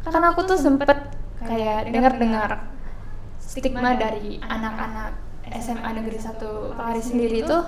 kan aku tuh sempet kayak dengar stigma dari anak-anak SMA Negeri 1 Kelari sendiri tuh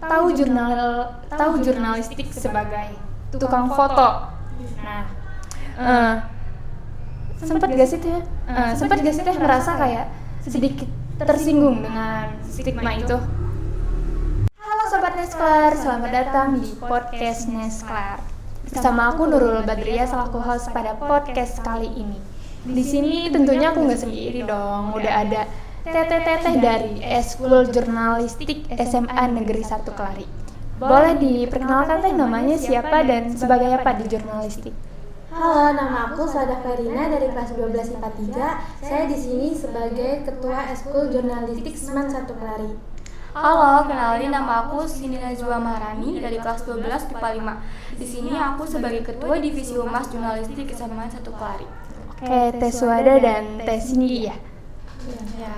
tahu jurnalistik sebagai tukang foto. Nah, sempet gak sih teh ngerasa kayak sedikit tersinggung dengan stigma itu? Halo Sobat Nesklar, selamat datang di podcast Nesklar. Bersama aku Nurul Badriah selaku host pada podcast kali ini. Di sini tentunya aku nggak sendiri dong, udah ada teteh-teteh dari Eskul Jurnalistik SMA Negeri 1 Kelari. Boleh diperkenalkan teh namanya siapa dan sebagai apa di jurnalistik? Halo, nama aku Sadah Karina dari kelas 12 IPA 3. Saya di sini sebagai Ketua Eskul Jurnalistik SMAN 1 Kelari. Halo, kenalin nama aku Sindi Najwa Maharani dari kelas 12 IPA 5. Di sini aku sebagai Ketua Divisi Humas Jurnalistik SMA 1 Kelari. Oke, Teh Suada dan Teh Cindy ya? Ya.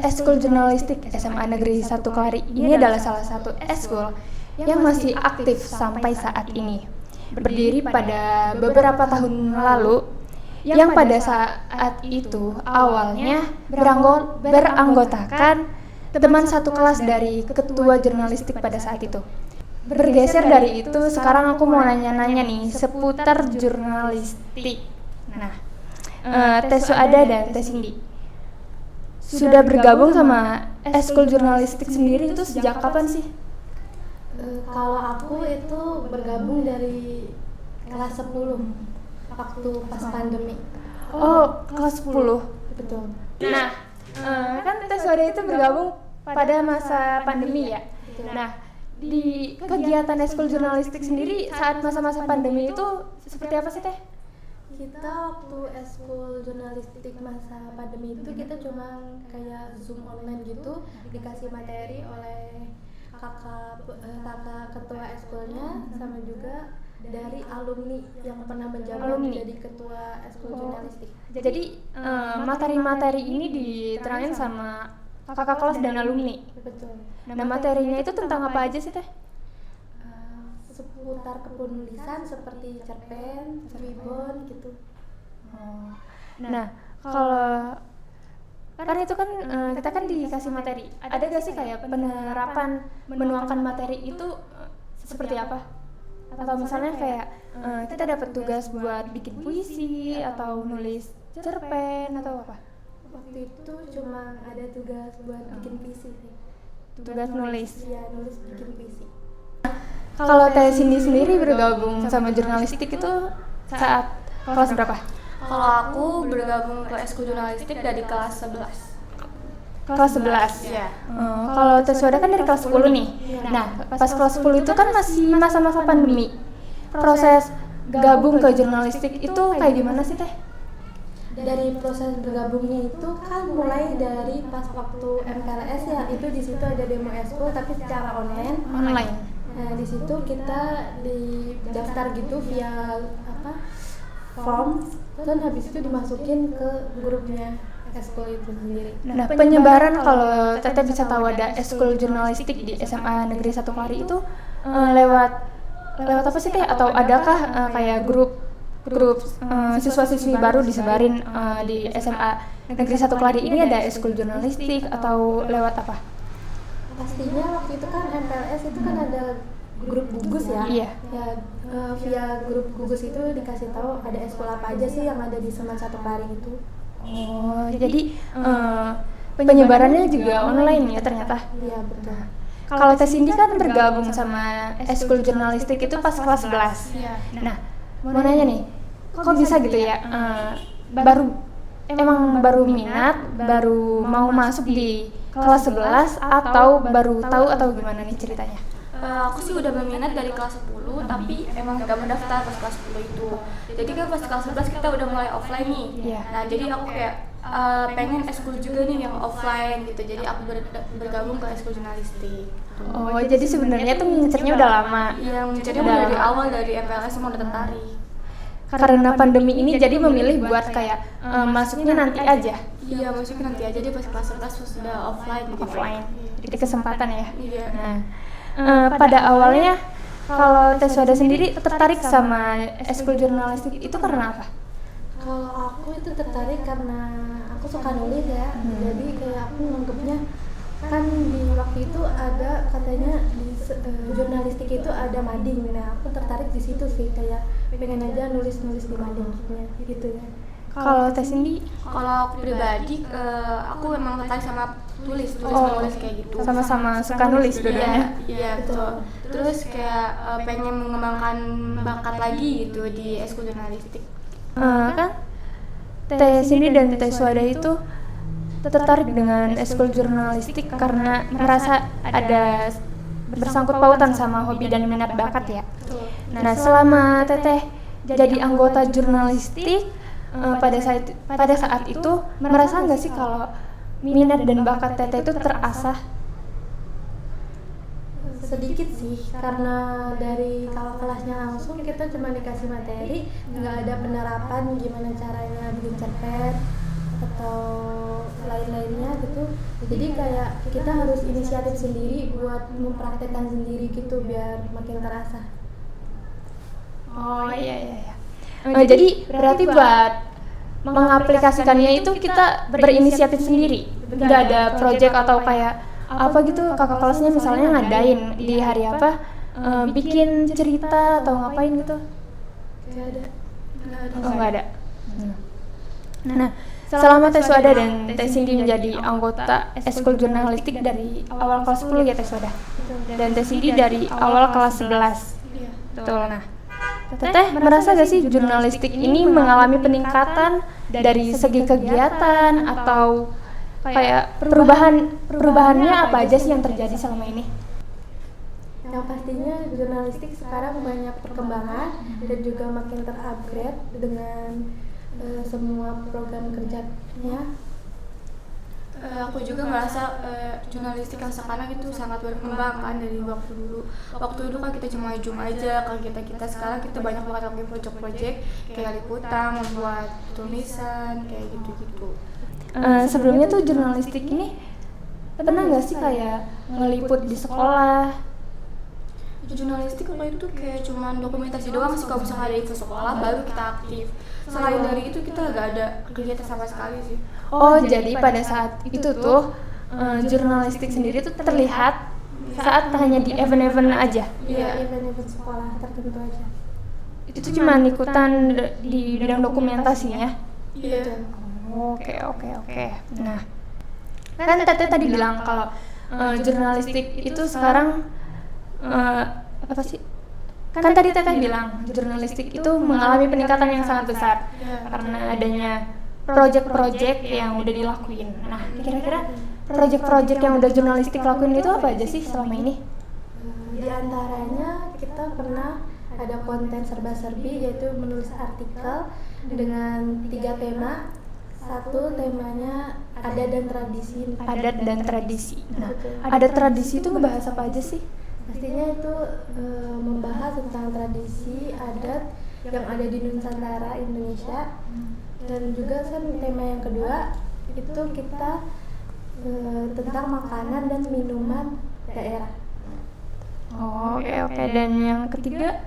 Eskul Jurnalistik SMA Negeri 1 Kelari ini adalah salah satu eskul yang masih aktif sampai saat ini. Berdiri pada beberapa tahun lalu, yang pada saat itu awalnya beranggotakan teman satu kelas dari ketua jurnalistik pada saat itu. Bergeser dari itu, sekarang aku mau nanya-nanya nih seputar jurnalistik. Nah, Teh Suada dan Teh Cindy sudah bergabung sama eskul jurnalistik sendiri itu sejak kapan sih? Kalau aku itu bergabung dari kelas 10 waktu pas pandemi. Oh, kelas 10. Betul. Nah, kan Teh Suada itu bergabung pada masa pandemi ya. Nah, di kegiatan eskul jurnalistik sendiri saat masa-masa pandemi itu seperti apa sih Teh? Kita waktu eskul jurnalistik masa pandemi itu kita cuma kayak Zoom online gitu, dikasih materi oleh kakak ketua eskulnya sama juga dari alumni yang pernah menjabat jadi ketua eskul jurnalistik. Jadi materi-materi ini diterangin sama kakak kelas dan alumni. Betul. Nah, materinya itu tentang apa aja sih Teh? Seputar kepenulisan seperti cerpen, tribun gitu. Nah, kalau karena itu kan kita kan dikasih materi. Ada gak sih kayak penerapan menuangkan materi itu seperti apa? Atau misalnya kayak kita dapat tugas buat bikin puisi atau nulis cerpen atau apa? Waktu itu cuma ada tugas buat bikin puisi sih. Tugas nulis. Iya, nulis bikin puisi. Kalau Teh Cindy sendiri bergabung sama jurnalistik itu saat kelas berapa? Kalau aku bergabung ke eskul jurnalistik dari kelas 11. Kelas 11? Iya. Kalau Teh Suada kan dari kelas 10 nih. Nah, pas kelas 10 itu kan masih masa-masa pandemi. Proses gabung ke jurnalistik itu kayak gimana sih Teh? Dari proses bergabungnya itu kan mulai dari pas waktu MKLS ya, itu di situ ada demo eskul tapi secara online. Nah, di situ kita daftar gitu via form, dan habis itu dimasukin ke grupnya eskul itu sendiri. Nah, penyebaran kalau Teteh bisa tahu ada eskul jurnalistik di SMA Negeri 1 Kelari itu lewat apa sih Teh? Atau adakah kayak grup siswa-siswi baru disebarin di SMA Negeri 1 Kelari ini ada eskul jurnalistik atau lewat apa? Pastinya waktu itu kan MPLS itu kan ada grup gugus ya. Iya. Ya, via grup gugus itu dikasih tahu ada eskul apa aja sih yang ada di SMAN 1 Kelari itu. Oh, jadi penyebarannya juga online ya ternyata. Iya, betul. Kalau Teh Cindy kan bergabung sama eskul jurnalistik itu pas kelas 11. Iya. Nah, mau nanya nih, kok bisa gitu ya? Baru minat, baru mau masuk di kelas 11 atau baru tahu atau gimana nih ceritanya? Aku sih udah berminat dari kelas 10, tapi emang gak mendaftar pas kelas 10 itu. Jadi kan pas kelas 11 kita udah mulai offline nih. Iya. Nah, jadi aku kayak pengen eskul juga nih yang offline gitu. Jadi aku bergabung ke eskul jurnalistik. Oh, jadi sebenarnya tuh ngincernya udah lama. Yang jadi dari awal dari MPLS emang udah tertarik. Karena pandemi ini jadi memilih buat kayak masuknya nanti aja. Iya, masuknya nanti aja deh pas kelas 11 sudah offline gitu. Offline. Jadi kesempatan ya. Iya. Nah, pada awalnya kalau Teh Suada sendiri tertarik sama eskul jurnalistik itu karena apa? Kalau aku itu tertarik karena aku suka nulis ya. Jadi kayak aku nganggepnya kan di waktu itu ada katanya di jurnalistik itu ada mading. Nah, aku tertarik di situ sih, kayak pengen aja nulis-nulis di madingnya gitu ya. Kalau Teh Cindy? Kalau aku pribadi, aku memang tertarik sama tulis kayak gitu. Sama-sama suka nulis dua-duanya. Iya betul. Terus kayak pengen mengembangkan bakat lagi gitu di eskul jurnalistik. Kan Teh Cindy dan Teh Suada itu tertarik dengan eskul jurnalistik karena merasa ada bersangkut pautan sama hobi dan minat bakat ya. Nah, selama Teteh jadi anggota jurnalistik, pada saat itu merasa nggak sih kalau minat dan bakat Teteh itu terasah? Sedikit sih, karena dari kakak kelasnya langsung kita cuma dikasih materi, nggak ada penerapan gimana caranya bikin cerpen atau lain-lainnya gitu. Jadi kayak kita harus inisiatif sendiri buat mempraktekkan sendiri gitu biar makin terasa. Oh iya. Jadi berarti buat mengaplikasikannya itu kita berinisiatif sendiri, nggak ada project atau kayak apa gitu kakak kelasnya misalnya ngadain di hari apa, bikin cerita atau ngapain gitu? Nggak ada. Oh nggak ada. Nah, selama Teh Suada dan Teh Cindy menjadi anggota eskul jurnalistik dari awal kelas 10 ya Teh Suada, dan Teh Cindy dari awal kelas 11. Betul. Nah, Teteh merasa gak sih jurnalistik ini mengalami peningkatan dari segi kegiatan atau kayak perubahannya apa aja sih yang terjadi selama ini? Yang pastinya jurnalistik sekarang banyak perkembangan dan juga makin terupgrade dengan semua program kerjanya. Aku juga merasa jurnalistik yang sekarang itu sangat berkembang kan dari waktu dulu. Waktu dulu kan kita cuma zoom aja, kalau kita sekarang kita banyak banget lakuin project-project kayak liputan, membuat tulisan kayak gitu-gitu. Sebelumnya tuh jurnalistik ini pernah nggak sih kayak ngeliput di sekolah? Jurnalistik kalau itu kayak cuman dokumentasi doang sih, kalau misalnya ada info sekolah baru kita aktif. Selain dari itu kita nggak ada kegiatan sama sekali sih. Oh jadi pada saat itu tuh jurnalistik sendiri tuh terlihat saat hanya di event-event aja? Iya, event-event sekolah tertentu aja. Itu cuma ikutan di bidang dokumentasinya? Iya. Oke. Nah, kan Teteh tadi bilang kalau jurnalistik itu sekarang apa sih? Kan tadi Teteh bilang jurnalistik itu mengalami peningkatan yang sangat besar karena adanya project-project yang udah dilakuin. Nah, kira-kira project-project yang udah jurnalistik lakuin itu apa aja sih selama ini? Di antaranya kita pernah ada konten serba-serbi, yaitu menulis artikel dengan 3 tema. Satu temanya adat dan tradisi. Adat dan tradisi. Nah, adat tradisi itu ngebahas apa aja sih? Pastinya itu membahas tentang tradisi adat yang ada di Nusantara Indonesia. Dan juga kan tema yang kedua itu kita tentang makanan dan minuman daerah. Oke. Dan yang ketiga?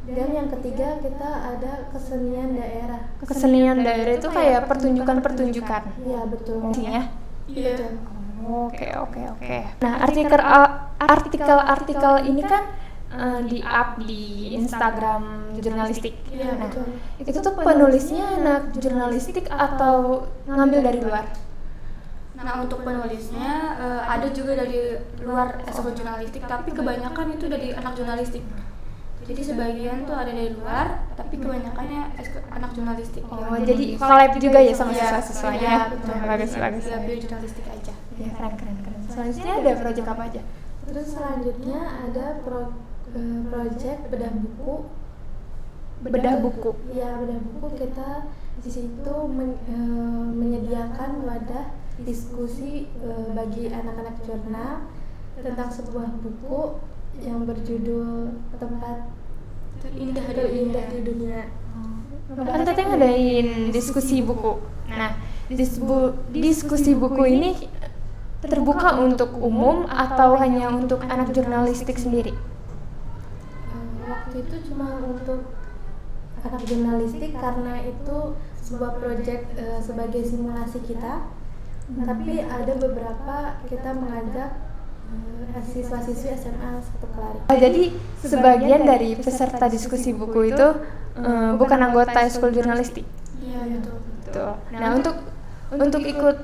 Dan yang ketiga kita ada kesenian daerah. Kesenian daerah itu kayak pertunjukan-pertunjukan. Iya betul. Maksudnya? Iya. Oke. Nah, artikel-artikel ini kan di-up di Instagram jurnalistik. Iya Nah, betul. itu tuh penulisnya anak jurnalistik atau ngambil dari luar? Nah untuk penulisnya ada juga dari luar eskul jurnalistik, tapi kebanyakan itu dari anak jurnalistik. Jadi sebagian tuh ada dari luar, tapi kebanyakannya anak jurnalistik. Jadi collab juga ya sama siswa-siswanya. Iya, betul. Bagus. Gak pilih jurnalistik aja. Ya, keren. Selanjutnya ada proyek apa aja? Terus selanjutnya ada project bedah buku. Bedah buku. Iya, bedah buku. Kita di situ menyediakan wadah diskusi bagi anak-anak jurnal tentang sebuah buku yang berjudul Tempat Terindah di Dunia. Kan Teteh ngadain diskusi buku. Nah, diskusi buku ini terbuka untuk umum atau hanya untuk anak jurnalistik sendiri? Waktu itu cuma untuk anak jurnalistik karena itu sebuah proyek sebagai simulasi kita. Tapi ada beberapa kita mengajak siswa-siswi SMA 1 Kelari. Jadi sebagian dari peserta diskusi buku itu bukan anggota ekskul jurnalistik. Iya, betul. Betul. Nah, untuk ikut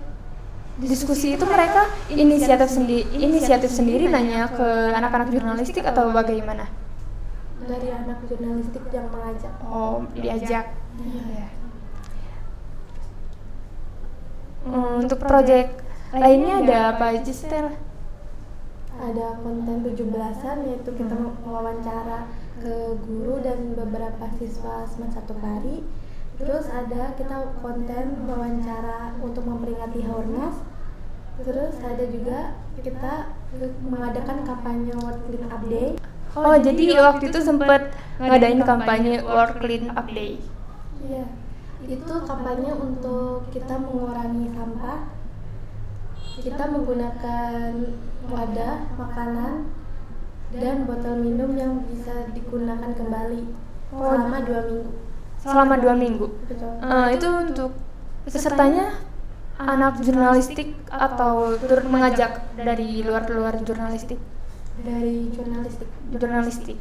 diskusi itu mereka inisiatif sendiri nanya ke anak-anak jurnalistik atau bagaimana? Dari anak jurnalistik yang mengajak. Oh, diajak. Iya. Untuk proyek lainnya ada apa aja, Stel? Ada konten 17-an, yaitu kita mewawancara ke guru dan beberapa siswa semester 1 Kelari. Terus ada kita konten wawancara untuk memperingati Haornas. Terus ada juga kita mengadakan kampanye World Clean Up Day. Oh, jadi waktu itu sempat ngadain kampanye World Clean Up Day. Iya, itu kampanye untuk kita mengurangi sampah. Kita menggunakan wadah makanan dan botol minum yang bisa digunakan kembali selama 2 minggu. Selama 2 minggu. Betul. Itu untuk pesertanya anak jurnalistik atau turut mengajak dari luar jurnalistik? Dari jurnalistik.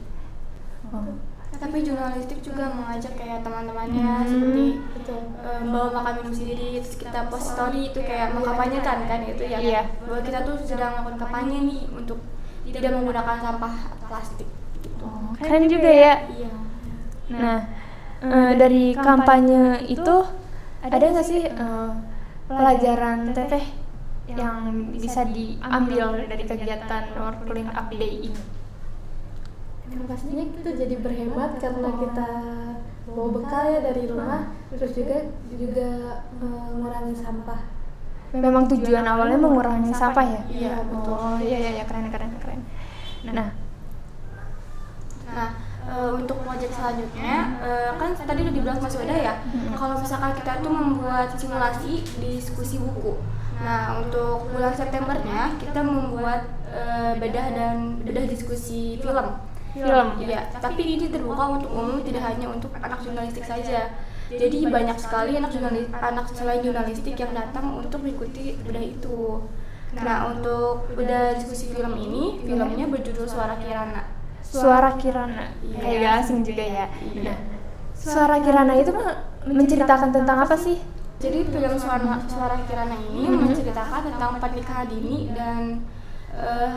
Oh. Tapi jurnalistik juga mengajak kayak teman-temannya seperti bawa makan minum sendiri, terus kita post story itu kayak mengkampanyekan kan itu ya. Iya. Bahwa kita tuh sedang melakukan kampanye nih untuk tidak menggunakan sampah plastik gitu. Keren juga ya. Iya. Nah, dari kampanye itu ada nggak sih pelajaran Teteh yang bisa diambil dari kegiatan World Clean Up Day ini? Yang pastinya kita jadi berhemat karena kita bawa bekal ya dari rumah, terus juga mengurangi sampah. Memang tujuan awalnya mengurangi sampah ya? Iya, betul. Oh iya keren. Nah, untuk proyek selanjutnya kan tadi udah dibilang Mas Weda ya, kalau misalkan kita tuh membuat simulasi diskusi buku. Nah, untuk bulan Septembernya kita membuat bedah diskusi film. Iya, tapi ini terbuka untuk umum, tidak hanya untuk anak jurnalistik saja. Jadi banyak sekali anak selain jurnalistik yang datang untuk mengikuti bedah itu. Nah, untuk bedah diskusi film ini, filmnya berjudul Suara Kirana. Suara Kirana, kayak gak asing juga ya. Nah, Suara Kirana itu menceritakan tentang apa sih? Jadi film Suara Kirana ini menceritakan tentang pernikahan dini dan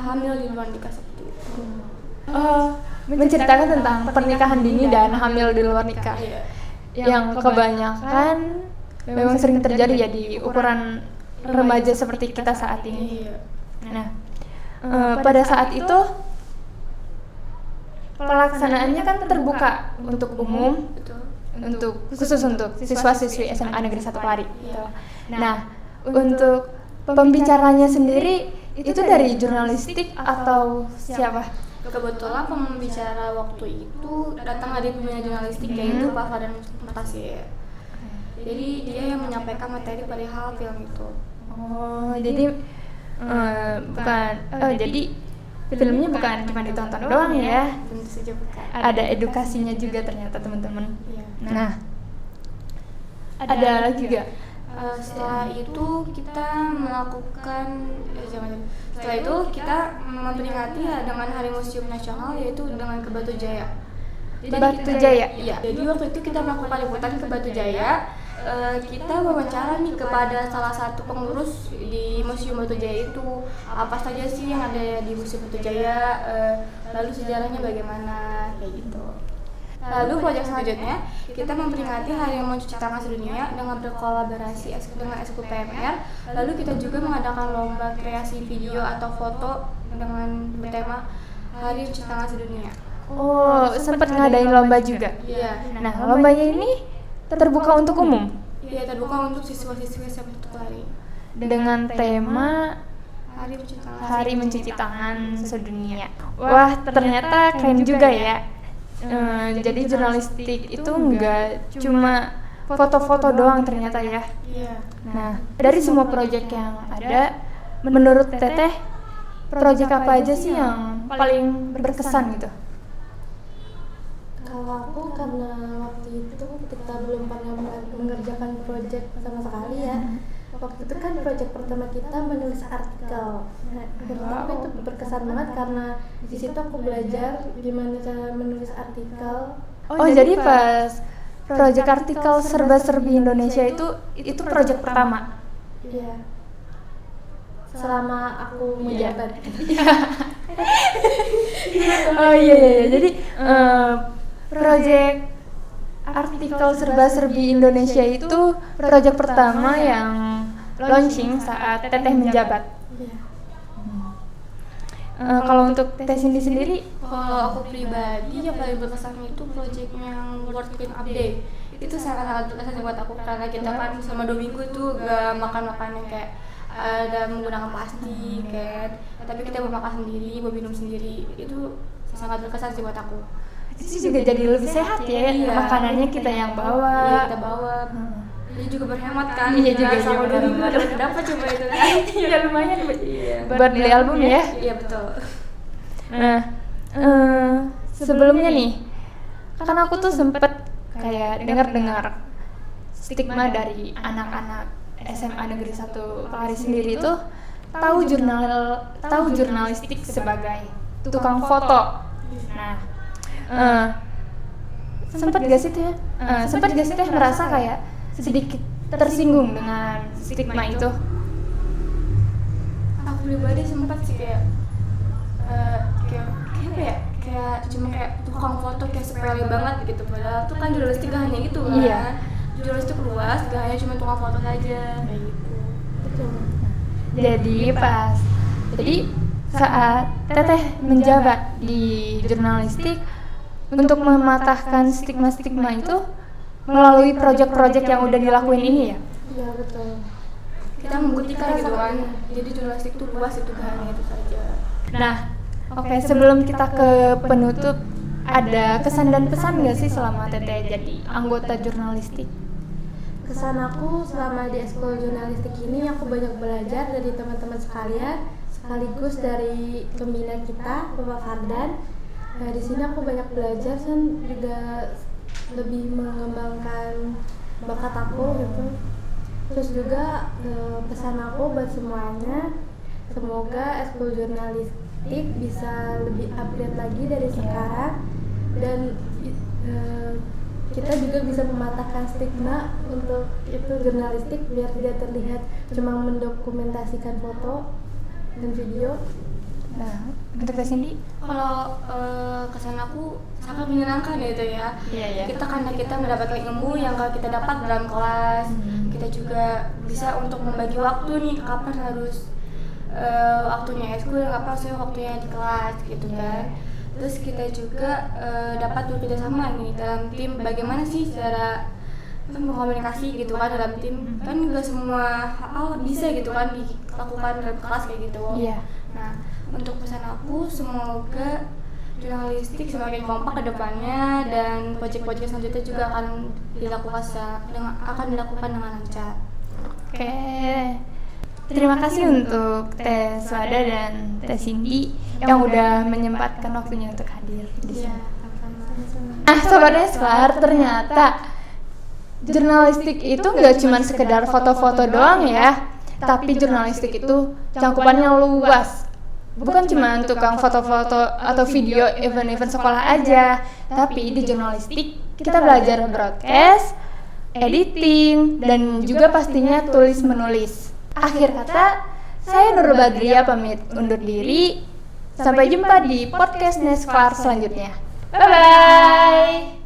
hamil di luar nikah seperti itu. Menceritakan tentang pernikahan dini dan hamil di luar nikah. Yang kebanyakan memang sering terjadi ya di ukuran remaja seperti kita saat ini. Nah, pada saat itu pelaksanaannya kan terbuka untuk umum, khusus untuk siswa-siswi SMA Negeri 1 Kelari. Nah, untuk pembicaranya sendiri itu dari jurnalistik atau siapa? Kebetulan pembicara waktu itu datang dari pembina jurnalistik yaitu Pak Fadan Mutasir. Jadi dia yang menyampaikan materi perihal film itu. Oh, jadi jadi filmnya bukan cuma ditonton doang ya. Tentu saja bukan. Ada edukasinya juga ternyata teman-teman. Iya. Nah, ada lagi gak? Setelah itu kita melakukan setelah itu kita memperingati dengan Hari Museum Nasional yaitu dengan ke Batu Jaya. Batu Jaya? Iya. Jadi waktu itu kita melakukan liputan ke Batu Jaya. Kita wawancara nih kepada salah satu pengurus di Museum Batu Jaya itu, apa saja sih yang ada di Museum Batu Jaya, lalu sejarahnya bagaimana, kayak gitu. Lalu proyek selanjutnya kita memperingati Hari Mencuci Tangan Sedunia dengan berkolaborasi dengan Ekskul PMR. Lalu kita juga mengadakan lomba kreasi video atau foto dengan bertema Hari Mencuci Tangan Sedunia. Oh, sempat ngadain lomba juga? Iya. Nah, lombanya ini terbuka untuk umum? Iya, terbuka untuk siswa-siswi SMA 1 Kelari. Dengan tema Hari Mencuci Tangan Sedunia. Wah, ternyata keren juga ya. Jadi jurnalistik itu enggak cuma foto-foto doang ternyata ya. Iya. Nah, dari semua proyek yang ada, menurut Teteh, proyek apa aja sih yang paling berkesan gitu? Kalau aku karena waktu itu kita belum pernah mengerjakan proyek sama sekali ya. Waktu itu kan proyek pertama kita menulis artikel. Nah, menurut aku itu berkesan banget karena di situ aku belajar gimana cara menulis artikel. Oh, jadi pas proyek artikel serba-serbi Indonesia itu proyek pertama. Iya. Selama aku menjabat. Oh iya. Jadi proyek artikel serba-serbi Indonesia itu proyek pertama yang launching saat Teteh menjabat. Iya. Kalau untuk Teh Cindy sendiri, Kalau aku pribadi yang paling berkesan itu project yang World Clean Up Day. Itu sangat-sangat berkesan buat aku karena kita kan selama 2 minggu tuh gak makan makanan kayak ada menggunakan plastik kan, tapi kita mau makan sendiri, mau minum sendiri. Itu sangat berkesan sih buat aku. itu juga jadi lebih sehat ya. Iya. Makanannya kita yang bawa. Iya, kita bawa. Jadi juga berhemat kan. Iya juga, Kan sama iya, 2 minggu benar-benar. dapat berapa coba itu kan? Iya lumayan Iya. buat beli album ya. Iya betul. Nah, sebelumnya nih, kan aku tuh sempet kayak dengar stigma dari anak-anak SMA Negeri 1 Kelari sendiri tuh tahu jurnalistik sebagai tukang foto. Nah, sempet gak sih teh merasa kayak sedikit tersinggung dengan stigma itu? Aku pribadi sempat sih kayak kayak cuma kayak tukang foto kayak sepele banget gitu, padahal tuh kan jurnalistik gak hanya gitu kan. Iya. Jurnalistik luas, gak hanya cuma tukang foto saja kayak gitu. Betul. Jadi saat Teteh menjabat di jurnalistik untuk mematahkan stigma-stigma itu melalui proyek-proyek yang udah dilakuin ini ya. Iya betul. Kita membuktikan gitu kan. Jadi jurnalistik tuh luas, itu gak hanya itu saja. Nah, oke, sebelum kita ke penutup, ada kesan dan pesan nggak sih selama Teteh jadi anggota jurnalistik? Kesan aku selama di ekskul jurnalistik ini aku banyak belajar dari teman-teman sekalian, sekaligus dari pembina kita, Bapak Fardan. Nah, di sini aku banyak belajar dan juga lebih mengembangkan bakat aku gitu. Terus juga pesan aku buat semuanya, semoga ekskul jurnalistik bisa lebih update lagi dari sekarang dan kita juga bisa mematahkan stigma untuk itu jurnalistik biar tidak terlihat cuma mendokumentasikan foto dan video. Nah, untuk Teh Cindy? Kalau kesan aku sangat menyenangkan ya itu ya. Iya. Karena kita mendapatkan ilmu yang gak kita dapat dalam kelas. Kita juga bisa untuk membagi waktu nih, kapan harus waktunya ekskul, kapan sih waktunya di kelas gitu kan. Terus kita juga dapat bekerja sama nih dalam tim, bagaimana sih cara berkomunikasi gitu kan dalam tim. Kan gak semua hal bisa gitu kan dilakukan dalam kelas kayak gitu. Iya. Nah, untuk pesan aku, semoga jurnalistik semakin kompak ke depannya dan proyek-proyek selanjutnya juga akan dilakukan dengan lancar. Oke. Terima kasih untuk Teh Swada dan Teh Cindy yang udah menyempatkan waktunya untuk hadir di sini. Nah, Sobat Nesklar, ternyata jurnalistik itu nggak cuma sekedar foto-foto doang ya, tapi jurnalistik itu cangkupannya luas. Bukan cuma tukang foto-foto atau video event-event sekolah aja, tapi di jurnalistik kita belajar broadcast, editing, dan juga pastinya tulis-menulis. Akhir kata, saya Nurul Badria pamit undur diri. Sampai jumpa di podcast Nesklar selanjutnya. Bye-bye!